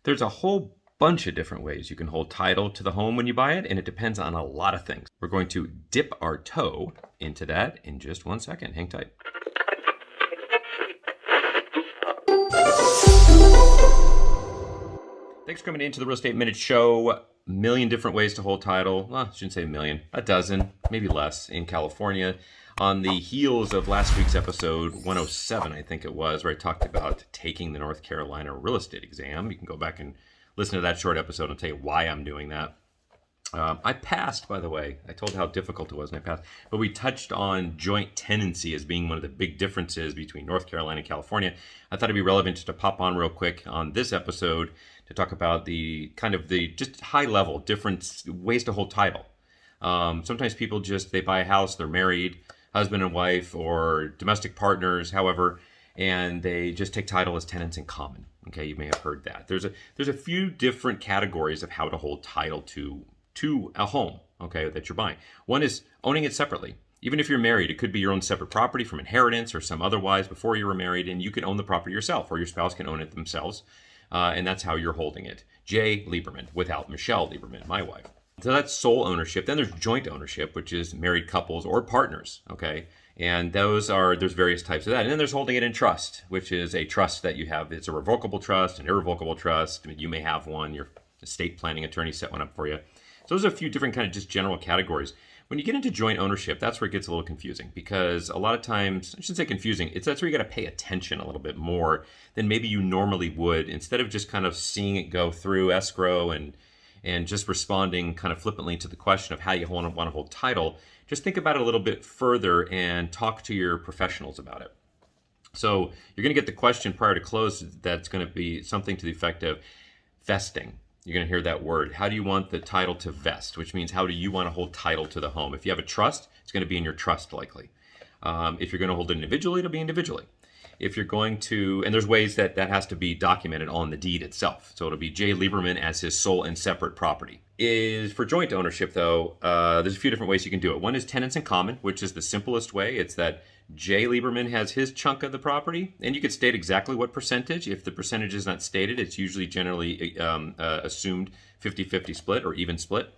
There's a whole bunch of different ways you can hold title to the home when you buy it, and it depends on a lot of things. We're going to dip our toe into that in just 1 second. Hang tight. Thanks for coming into the Real Estate Minute Show. A million different ways to hold title. Well, I shouldn't say a million, a dozen, maybe less in California. On the heels of last week's episode 107, I think it was, where I talked about taking the North Carolina real estate exam. You can go back and listen to that short episode and tell you why I'm doing that. I passed, by the way. I told how difficult it was, and I passed. But we touched on joint tenancy as being one of the big differences between North Carolina and California. I thought it'd be relevant to pop on real quick on this episode to talk about the just high level different ways to hold title. Sometimes people they buy a house, they're married, husband and wife, or domestic partners, however, and they just take title as tenants in common. Okay, you may have heard that. There's a few different categories of how to hold title to a home, okay, that you're buying. One is owning it separately. Even if you're married, it could be your own separate property from inheritance or some otherwise before you were married, and you can own the property yourself, or your spouse can own it themselves, and that's how you're holding it. Jay Lieberman, without Michelle Lieberman, my wife. So that's sole ownership. Then there's joint ownership, which is married couples or partners, okay? And there's various types of that. And then there's holding it in trust, which is a trust that you have. It's a revocable trust, an irrevocable trust. I mean, you may have one. Your estate planning attorney set one up for you. So there's a few different kind of just general categories. When you get into joint ownership, that's where it gets a little confusing, because a lot of times, I shouldn't say confusing, that's where you got to pay attention a little bit more than maybe you normally would, instead of just kind of seeing it go through escrow and just responding kind of flippantly to the question of how you want to hold title. Just think about it a little bit further and talk to your professionals about it. So you're going to get the question prior to close that's going to be something to the effect of vesting. You're going to hear that word. How do you want the title to vest? Which means, how do you want to hold title to the home? If you have a trust, it's going to be in your trust likely. If you're going to hold it individually, it'll be individually. If you're going to, and there's ways that has to be documented on the deed itself. So it'll be Jay Lieberman as his sole and separate property. For joint ownership, though, there's a few different ways you can do it. One is tenants in common, which is the simplest way. It's that Jay Lieberman has his chunk of the property, and you could state exactly what percentage. If the percentage is not stated, it's usually generally assumed 50-50 split or even split.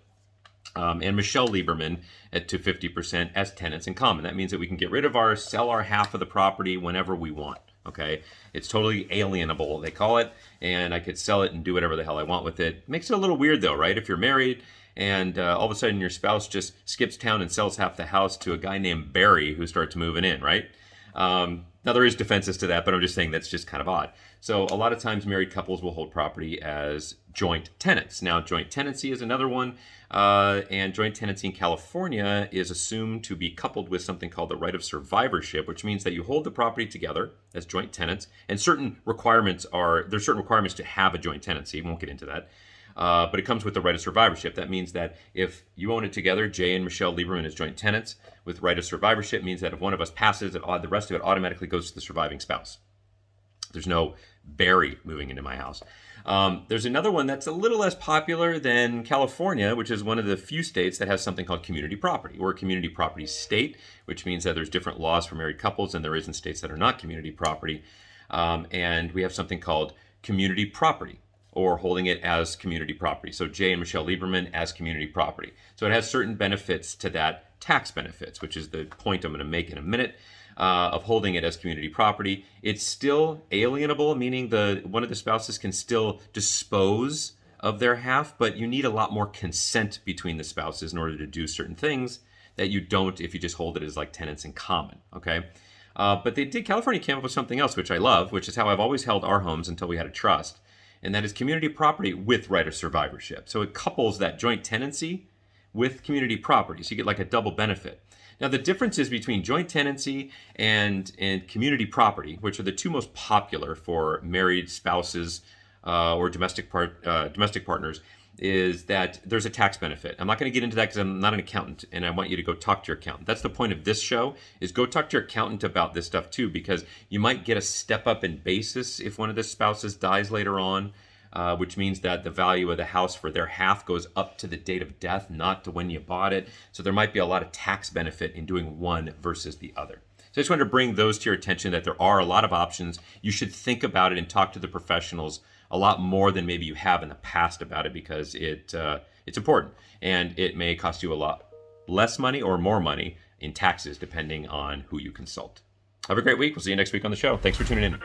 And Michelle Lieberman to 50% as tenants in common. That means that we can get rid of sell our half of the property whenever we want. Okay, it's totally alienable, they call it, and I could sell it and do whatever the hell I want with it. Makes it a little weird though, right? If you're married and all of a sudden your spouse just skips town and sells half the house to a guy named Barry who starts moving in, right? Now there is defenses to that, but I'm just saying that's just kind of odd. So a lot of times married couples will hold property as joint tenants. Now joint tenancy is another one, and joint tenancy in California is assumed to be coupled with something called the right of survivorship, which means that you hold the property together as joint tenants, and there's certain requirements to have a joint tenancy. We won't get into that. But it comes with the right of survivorship. That means that if you own it together, Jay and Michelle Lieberman as joint tenants, with right of survivorship means that if one of us passes, the rest of it automatically goes to the surviving spouse. There's no Barry moving into my house. There's another one that's a little less popular than California, which is one of the few states that has something called community property. We're a community property state, which means that there's different laws for married couples than there is in states that are not community property. And we have something called community property, or holding it as community property. So Jay and Michelle Lieberman as community property. So it has certain benefits to that, tax benefits, which is the point I'm going to make in a minute, of holding it as community property. It's still alienable, meaning one of the spouses can still dispose of their half, but you need a lot more consent between the spouses in order to do certain things that you don't if you just hold it as like tenants in common, okay? But California came up with something else, which I love, which is how I've always held our homes until we had a trust. And that is community property with right of survivorship. So it couples that joint tenancy with community property. So you get like a double benefit. Now the differences between joint tenancy and community property, which are the two most popular for married spouses or domestic partners, is that there's a tax benefit. I'm not going to get into that because I'm not an accountant, and I want you to go talk to your accountant. That's the point of this show, is go talk to your accountant about this stuff too, because you might get a step up in basis if one of the spouses dies later on, which means that the value of the house for their half goes up to the date of death, not to when you bought it. So there might be a lot of tax benefit in doing one versus the other. So I just wanted to bring those to your attention, that there are a lot of options. You should think about it and talk to the professionals a lot more than maybe you have in the past about it, because it's important, and it may cost you a lot less money or more money in taxes depending on who you consult. Have a great week. We'll see you next week on the show. Thanks for tuning in.